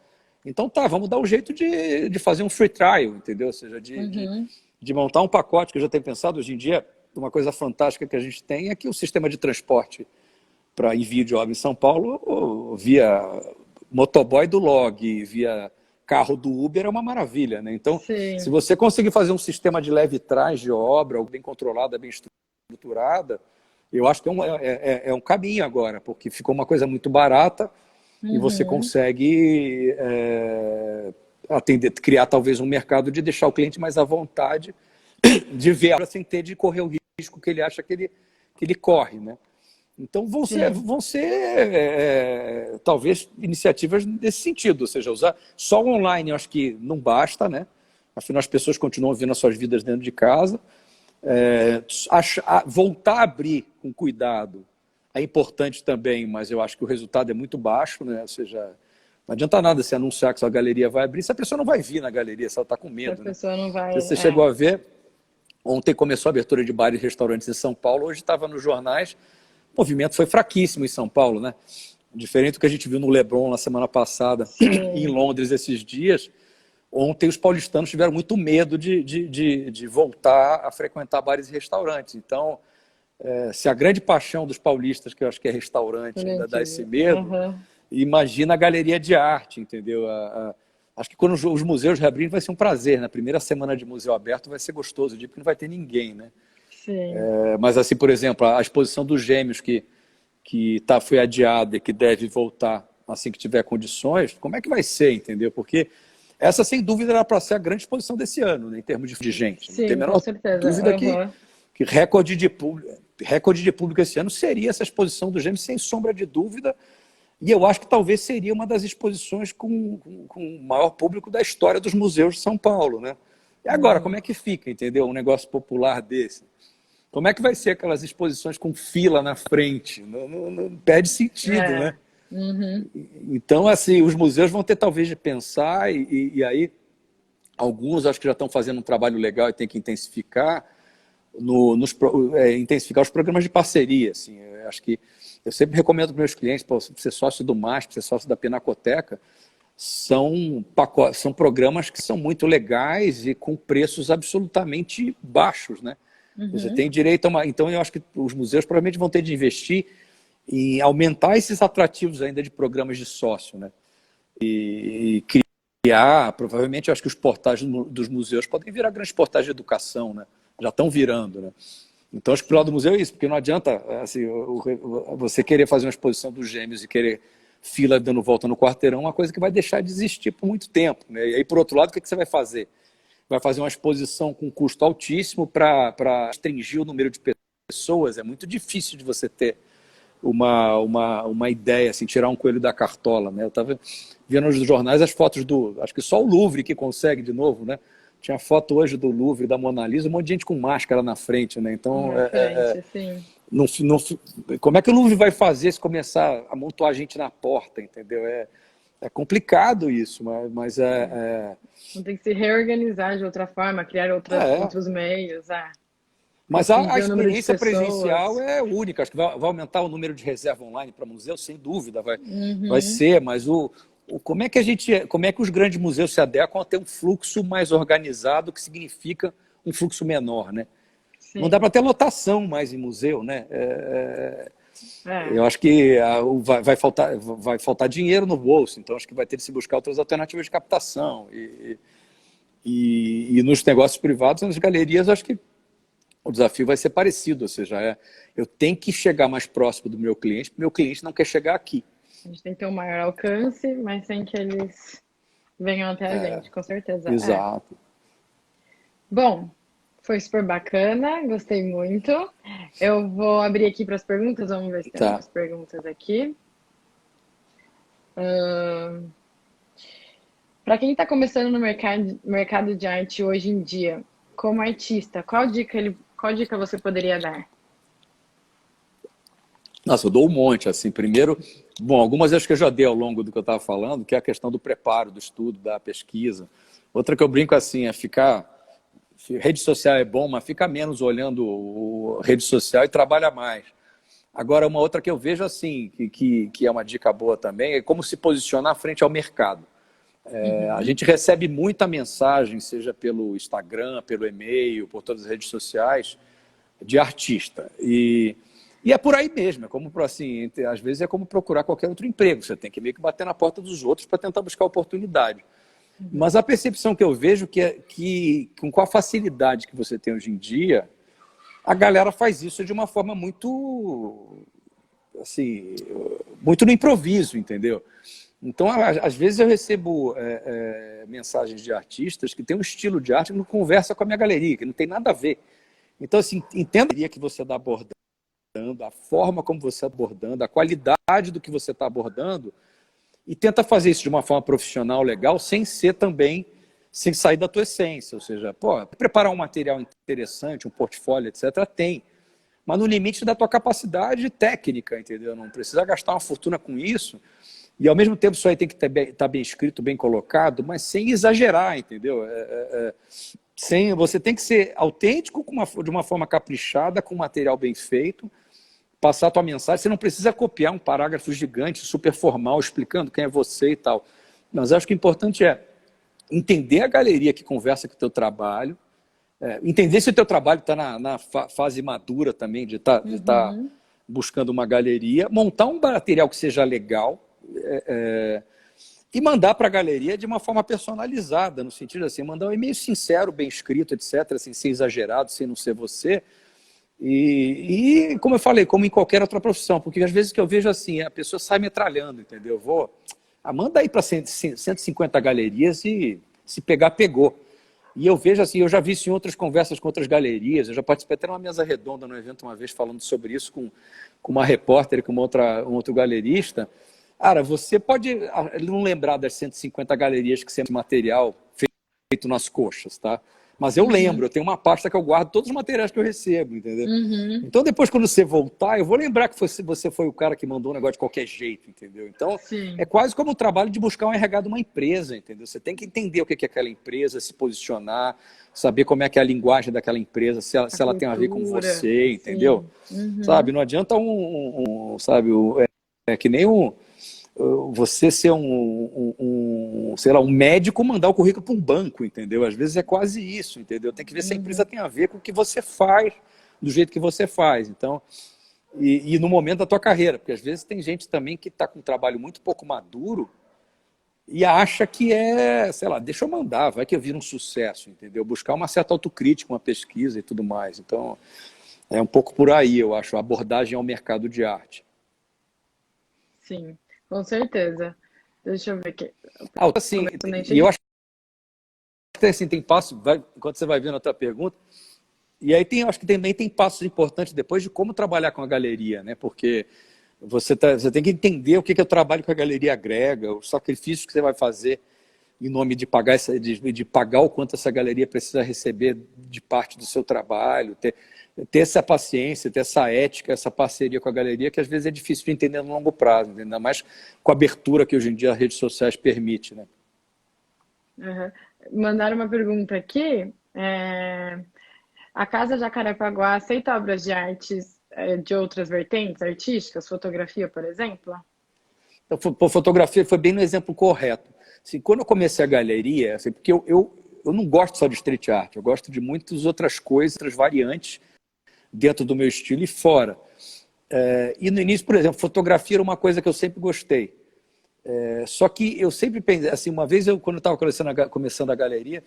Então vamos dar um jeito de fazer um free trial, entendeu? Ou seja, de montar um pacote que eu já tenho pensado hoje em dia. Uma coisa fantástica que a gente tem é que o sistema de transporte para envio de obra em São Paulo, via motoboy do Log, via carro do Uber, é uma maravilha, né? Então, Sim. se você conseguir fazer um sistema de leve trás de obra, bem controlada, bem estruturada, eu acho que é um caminho agora, porque ficou uma coisa muito barata e você consegue criar talvez um mercado de deixar o cliente mais à vontade de ver a obra sem ter de correr o risco que ele acha que ele corre, né? Então vão ser talvez iniciativas nesse sentido, ou seja, usar só o online eu acho que não basta, né? Afinal as pessoas continuam vivendo as suas vidas dentro de casa. Voltar a abrir com cuidado é importante também, mas eu acho que o resultado é muito baixo, né? Ou seja, Não adianta nada você anunciar que sua galeria vai abrir se a pessoa não vai vir na galeria, se ela está com Se a medo, né? pessoa não vai. Você chegou a ver, ontem começou a abertura de bares e restaurantes em São Paulo, hoje estava nos jornais, o movimento foi fraquíssimo em São Paulo, né? Diferente do que a gente viu no Leblon na semana passada e em Londres esses dias. Ontem os paulistanos tiveram muito medo de voltar a frequentar bares e restaurantes. Então, se a grande paixão dos paulistas, que eu acho que é restaurante, ainda dá esse medo, imagina a galeria de arte, entendeu? Acho que quando os museus reabrirem vai ser um prazer. Na primeira semana de museu aberto vai ser gostoso, porque não vai ter ninguém, né? Sim. Mas assim, por exemplo, a exposição dos Gêmeos que foi adiada e que deve voltar assim que tiver condições, como é que vai ser, entendeu? Porque essa, sem dúvida, era para ser a grande exposição desse ano, né, em termos de gente. Sim, não tem a menor dúvida que recorde de público esse ano seria essa exposição dos Gêmeos, sem sombra de dúvida. E eu acho que talvez seria uma das exposições com o maior público da história dos museus de São Paulo, né? E agora, como é que fica, entendeu? Um negócio popular desse. Como é que vai ser aquelas exposições com fila na frente? Não perde sentido, né? Então, assim, os museus vão ter talvez de pensar e aí alguns acho que já estão fazendo um trabalho legal e tem que intensificar intensificar os programas de parceria. Assim, eu acho que eu sempre recomendo para meus clientes, ser sócio do MASP, ser sócio da Pinacoteca, são programas que são muito legais e com preços absolutamente baixos, né? Você tem direito a uma... Então, eu acho que os museus provavelmente vão ter de investir em aumentar esses atrativos ainda de programas de sócio, né? E criar, provavelmente, eu acho que os portais dos museus podem virar grandes portais de educação, né? Já estão virando, né? Então, acho que pro lado do museu é isso, porque não adianta assim, você querer fazer uma exposição dos Gêmeos e querer fila dando volta no quarteirão, uma coisa que vai deixar de existir por muito tempo, né? E aí, por outro lado, o que você vai fazer? Vai fazer uma exposição com custo altíssimo para restringir o número de pessoas. É muito difícil de você ter uma ideia, assim, tirar um coelho da cartola, né? Eu estava vendo nos jornais as fotos acho que só o Louvre que consegue de novo, né? Tinha foto hoje do Louvre, da Mona Lisa, um monte de gente com máscara na frente, né? Então, como é que o Louvre vai fazer se começar a amontoar gente na porta, entendeu? É complicado isso, mas tem que se reorganizar de outra forma, criar outros meios. Mas a experiência presencial é única. Acho que vai aumentar o número de reserva online para museu, sem dúvida, vai ser. Mas como é que os grandes museus se adequam a ter um fluxo mais organizado, que significa um fluxo menor, né? Sim. Não dá para ter lotação mais em museu, né? Eu acho que vai faltar dinheiro no bolso, então acho que vai ter de se buscar outras alternativas de captação. E nos negócios privados, nas galerias, acho que o desafio vai ser parecido, ou seja, eu tenho que chegar mais próximo do meu cliente não quer chegar aqui. A gente tem que ter um maior alcance, mas sem que eles venham até a gente, com certeza. Exato. Bom, foi super bacana, gostei muito. Eu vou abrir aqui para as perguntas, vamos ver se tem umas perguntas aqui. Para quem está começando no mercado de arte hoje em dia, como artista, qual dica você poderia dar? Nossa, eu dou um monte, assim. Primeiro, algumas acho que eu já dei ao longo do que eu estava falando, que é a questão do preparo, do estudo, da pesquisa. Outra que eu brinco assim, rede social é bom, mas fica menos olhando rede social e trabalha mais. Agora, uma outra que eu vejo assim, que é uma dica boa também, é como se posicionar frente ao mercado. A gente recebe muita mensagem, seja pelo Instagram, pelo e-mail, por todas as redes sociais, de artista. E é por aí mesmo, assim, às vezes é como procurar qualquer outro emprego. Você tem que meio que bater na porta dos outros para tentar buscar oportunidade. Mas a percepção que eu vejo que com a facilidade que você tem hoje em dia, a galera faz isso de uma forma muito, assim, muito no improviso, entendeu? Então, às vezes eu recebo mensagens de artistas que têm um estilo de arte que não conversa com a minha galeria, que não tem nada a ver. Então, assim, entenda que você está abordando, a forma como você está abordando, a qualidade do que você está abordando, e tenta fazer isso de uma forma profissional, legal, sem sair da tua essência. Ou seja, preparar um material interessante, um portfólio, etc., tem. Mas no limite da tua capacidade técnica, entendeu? Não precisa gastar uma fortuna com isso. E ao mesmo tempo isso aí tem que estar bem escrito, bem colocado, mas sem exagerar, entendeu? Você tem que ser autêntico de uma forma caprichada, com material bem feito, passar a tua mensagem. Você não precisa copiar um parágrafo gigante, super formal, explicando quem é você e tal. Mas acho que o importante é entender a galeria que conversa com o teu trabalho, entender se o teu trabalho está na fase madura também, de estar buscando uma galeria, montar um material que seja legal, e mandar para a galeria de uma forma personalizada, no sentido assim, mandar um e-mail sincero, bem escrito, etc., sem ser exagerado, sem não ser você. E como eu falei, como em qualquer outra profissão, porque às vezes que eu vejo assim, a pessoa sai metralhando, entendeu? Manda aí para 150 galerias e se pegar, pegou. E eu vejo assim, eu já vi isso em outras conversas com outras galerias, eu já participei até numa mesa redonda no evento uma vez falando sobre isso com uma repórter, com um outro galerista. Cara, você pode não lembrar das 150 galerias que sempre material feito nas coxas, tá? Mas eu lembro, eu tenho uma pasta que eu guardo todos os materiais que eu recebo, entendeu? Então depois quando você voltar, eu vou lembrar que você foi o cara que mandou um negócio de qualquer jeito, entendeu? Então é quase como o trabalho de buscar um RH de uma empresa, entendeu? Você tem que entender o que é aquela empresa, se posicionar, saber como é que é a linguagem daquela empresa, se ela tem a ver com você, entendeu? Sabe, não adianta sabe, que nem você ser sei lá, um médico mandar o currículo para um banco, entendeu? Às vezes é quase isso, entendeu? Tem que ver se a empresa tem a ver com o que você faz, do jeito que você faz. Então, e no momento da tua carreira, porque às vezes tem gente também que está com um trabalho muito pouco maduro e acha que sei lá, deixa eu mandar, vai que eu viro um sucesso, entendeu? Buscar uma certa autocrítica, uma pesquisa e tudo mais. Então, é um pouco por aí, eu acho, a abordagem ao mercado de arte. Sim, com certeza. Deixa eu ver aqui. Assim, e eu acho que assim, tem passos, enquanto você vai vendo a tua pergunta, e aí acho que também tem passos importantes depois de como trabalhar com a galeria, né? Porque você tem que entender o que o trabalho com a galeria agrega, os sacrifícios que você vai fazer em nome de pagar o quanto essa galeria precisa receber de parte do seu trabalho, ter essa paciência, ter essa ética, essa parceria com a galeria, que às vezes é difícil de entender no longo prazo, ainda mais com a abertura que hoje em dia as redes sociais permitem, né? Mandaram uma pergunta aqui. A Casa Jacarepaguá aceita obras de artes de outras vertentes artísticas, fotografia, por exemplo? Então, fotografia foi bem no exemplo correto. Assim, quando eu comecei a galeria, assim, porque eu não gosto só de street art, eu gosto de muitas outras coisas, outras variantes dentro do meu estilo e fora. E no início, por exemplo, fotografia era uma coisa que eu sempre gostei. Só que eu sempre pensei, assim, uma vez quando eu estava começando a galeria,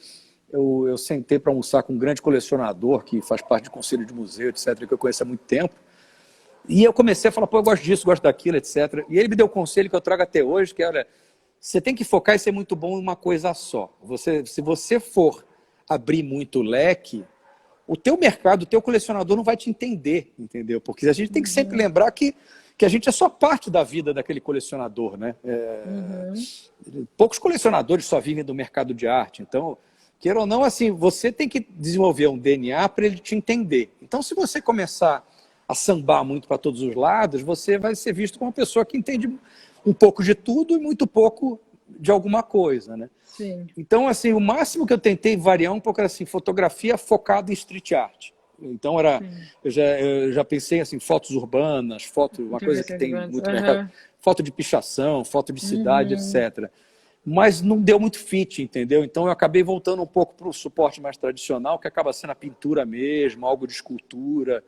eu sentei para almoçar com um grande colecionador que faz parte do conselho de museu, etc., que eu conheço há muito tempo. E eu comecei a falar, pô, eu gosto disso, gosto daquilo, etc. E ele me deu um conselho que eu trago até hoje, que era, você tem que focar e ser muito bom em uma coisa só. Se você for abrir muito leque, o teu mercado, o teu colecionador não vai te entender, entendeu? Porque a gente tem que sempre lembrar que a gente é só parte da vida daquele colecionador, né? Poucos colecionadores só vivem do mercado de arte, então, queira ou não, assim, você tem que desenvolver um DNA para ele te entender. Então, se você começar a sambar muito para todos os lados, você vai ser visto como uma pessoa que entende um pouco de tudo e muito pouco de alguma coisa, né? Sim. Então, assim, o máximo que eu tentei variar um pouco era assim, fotografia focada em street art. Então, eu já pensei assim, fotos urbanas, uma coisa que tem muito mercado, foto de pichação, foto de cidade, etc. Mas não deu muito fit, entendeu? Então, eu acabei voltando um pouco para o suporte mais tradicional, que acaba sendo a pintura mesmo, algo de escultura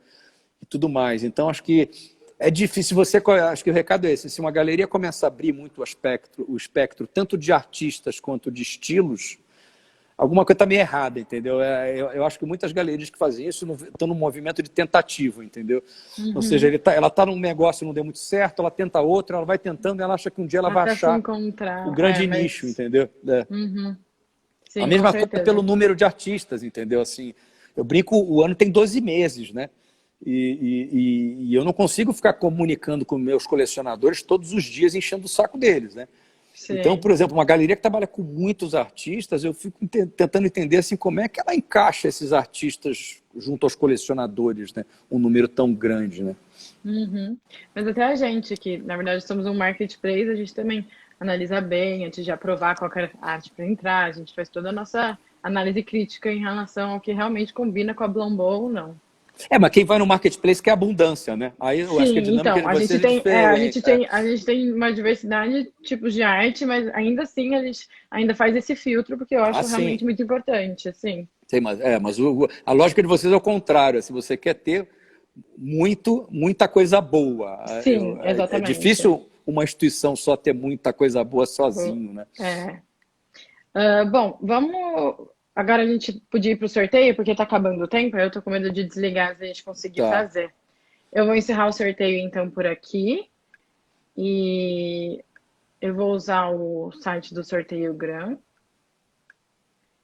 e tudo mais. Então, acho que é difícil acho que o recado é esse, se uma galeria começa a abrir muito o espectro tanto de artistas quanto de estilos, alguma coisa está meio errada, entendeu? Eu acho que muitas galerias que fazem isso estão num movimento de tentativa, entendeu? Ou seja, ela está num negócio, não deu muito certo, ela tenta outro, ela vai tentando, ela acha que um dia ela vai achar o grande nicho, entendeu? Sim, a mesma coisa pelo número de artistas, entendeu? Assim, eu brinco, o ano tem 12 meses, né? E eu não consigo ficar comunicando com meus colecionadores todos os dias, enchendo o saco deles, né? Sim. Então, por exemplo, uma galeria que trabalha com muitos artistas, eu fico tentando entender assim, como é que ela encaixa esses artistas junto aos colecionadores, né? Um número tão grande, né? Uhum. Mas até a gente, que na verdade somos um marketplace, a gente também analisa bem antes de aprovar qualquer arte para entrar, a gente faz toda a nossa análise crítica em relação ao que realmente combina com a Blombo ou não. Mas quem vai no marketplace quer abundância, né? Aí eu acho que a Sim, dinâmica então, de a gente vocês é tem, diferente. a gente tem uma diversidade de tipos de arte, mas ainda assim a gente ainda faz esse filtro, porque eu Ah, acho sim. realmente muito importante, assim. Sim, mas a lógica de vocês é o contrário. Se você quer ter muita coisa boa. Sim, É exatamente. difícil uma instituição só ter muita coisa boa sozinho, né? É. Bom, vamos. Agora a gente podia ir para o sorteio, porque está acabando o tempo, eu tô com medo de desligar se a gente conseguir Tá. fazer. Eu vou encerrar o sorteio então por aqui e eu vou usar o site do Sorteio Gram.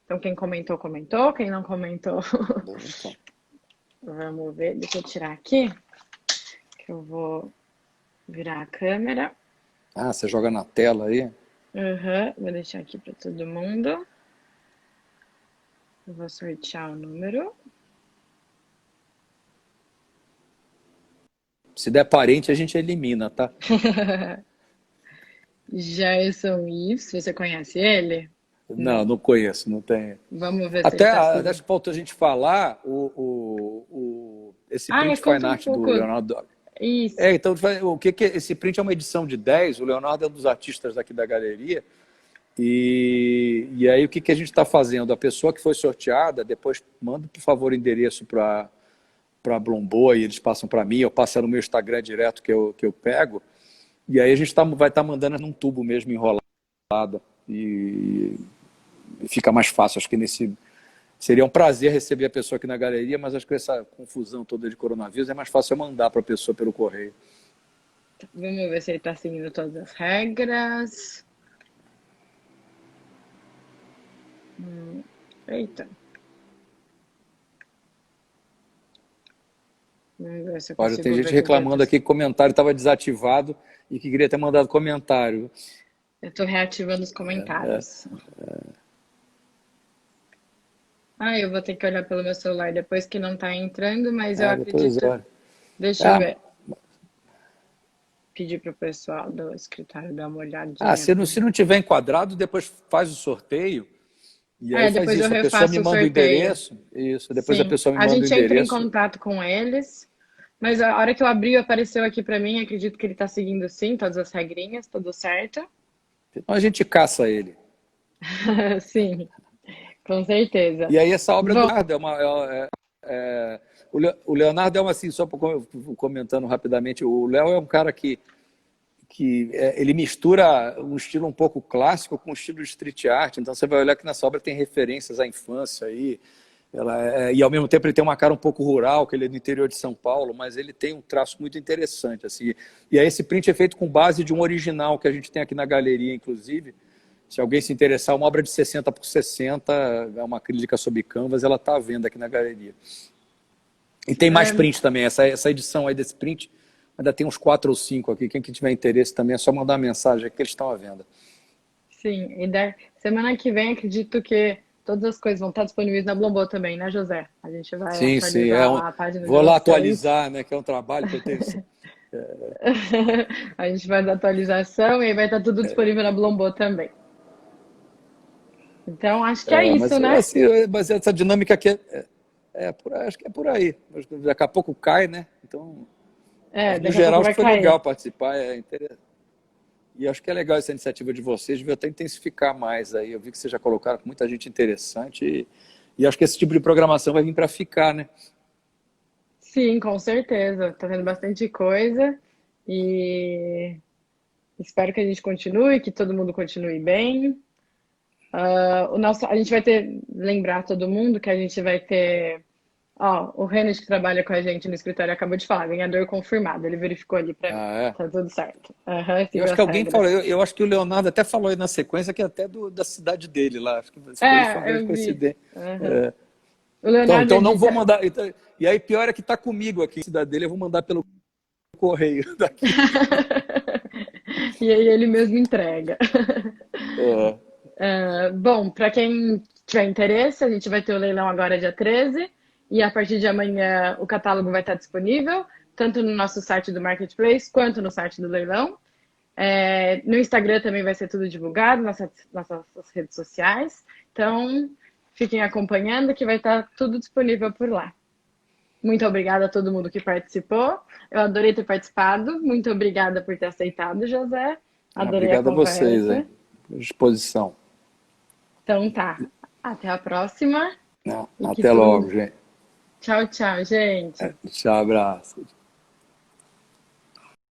Então, quem comentou, comentou. Quem não comentou, Então. vamos ver. Deixa eu tirar aqui, que eu vou virar a câmera. Ah, você joga na tela aí? Vou deixar aqui para todo mundo. Eu vou sortear o número. Se der parente, a gente elimina, tá? Jason Ives, você conhece ele? Não, Não. não conheço, não tem. Vamos ver se ele Até tá acho seguindo. que faltou a gente falar esse print fine Conta um art do pouco. Leonardo. Isso. Então, o que esse print é uma edição de 10. O Leonardo é um dos artistas daqui da galeria. E aí, o que a gente está fazendo? A pessoa que foi sorteada, depois manda, por favor, o endereço para a Blombo e eles passam para mim. Eu passo no meu Instagram direto que eu pego. E aí, a gente vai estar mandando num tubo mesmo enrolado. E fica mais fácil. Acho que seria um prazer receber a pessoa aqui na galeria, mas acho que essa confusão toda de coronavírus é mais fácil eu mandar para a pessoa pelo correio. Vamos ver se ele está seguindo todas as regras. Eita. Vamos ver se eu Olha, consigo tem gente ver reclamando completo. aqui que o comentário estava desativado e que queria ter mandado comentário. Eu estou reativando os comentários. Eu vou ter que olhar pelo meu celular depois que não está entrando, mas eu Depois acredito. olha. Deixa eu ver. Pedir para o pessoal do escritório dar uma olhadinha. Se não tiver enquadrado, depois faz o sorteio. E aí faz Depois eu isso. A pessoa me refaço o manda o sorteio. endereço. Isso, depois a Sim, pessoa me a manda o gente entra em endereço. contato com eles, mas a hora que eu abri, apareceu aqui para mim, acredito que ele está seguindo sim, todas as regrinhas, tudo certo. Então a gente caça ele. Sim, com certeza. E aí essa obra do Bom, Leonardo o Leonardo é assim, só comentando rapidamente, o Léo é um cara que ele mistura um estilo um pouco clássico com um estilo de street art. Então você vai olhar que nessa obra tem referências à infância aí. E ao mesmo tempo ele tem uma cara um pouco rural, que ele é do interior de São Paulo, mas ele tem um traço muito interessante. Assim. E aí esse print é feito com base de um original que a gente tem aqui na galeria, inclusive. Se alguém se interessar, uma obra de 60 por 60, é uma acrílica sob canvas, ela está à venda aqui na galeria. E tem mais print também, essa edição aí desse print, ainda tem uns 4 ou 5 aqui. Quem tiver interesse também é só mandar uma mensagem aqui que eles estão à venda. sim, semana que vem acredito que todas as coisas vão estar disponíveis na Blombo também, né, José? A gente vai atualizar lá a página de vou lá vocês. atualizar, né, que é um trabalho que eu tenho. A gente faz a atualização e aí vai estar tudo disponível na Blombo também. Então, acho que é isso, né? Mas essa dinâmica aqui acho que é por aí. Daqui a pouco cai, né? Então, no geral, acho que foi legal participar. E acho que é legal essa iniciativa de vocês, devia até intensificar mais aí. Eu vi que vocês já colocaram com muita gente interessante e acho que esse tipo de programação vai vir para ficar, né? Sim, com certeza. Tá vendo bastante coisa e espero que a gente continue, que todo mundo continue bem. A gente vai lembrar todo mundo que a gente vai ter, o Renan que trabalha com a gente no escritório acabou de falar, ganhador confirmado, ele verificou ali pra mim, tá tudo certo. Eu acho que alguém falou, eu acho que o Leonardo até falou aí na sequência que é até da cidade dele lá, acho que foi uma grande coincidência. O Leonardo então não vou mandar, e aí pior é que tá comigo aqui, a cidade dele, eu vou mandar pelo correio daqui. E aí ele mesmo entrega. Bom, para quem tiver interesse, a gente vai ter o leilão agora dia 13 E a partir de amanhã o catálogo vai estar disponível, tanto no nosso site do Marketplace, quanto no site do leilão. No Instagram também vai ser tudo divulgado, nas nossas redes sociais. Então, fiquem acompanhando que vai estar tudo disponível por lá. Muito obrigada a todo mundo que participou. Eu adorei ter participado. Muito obrigada por ter aceitado, José. Adorei Obrigado a a vocês, conversa. hein? À disposição. Então tá. Até a próxima. E que Até logo, tudo... gente. Tchau, tchau, gente. Tchau, abraço.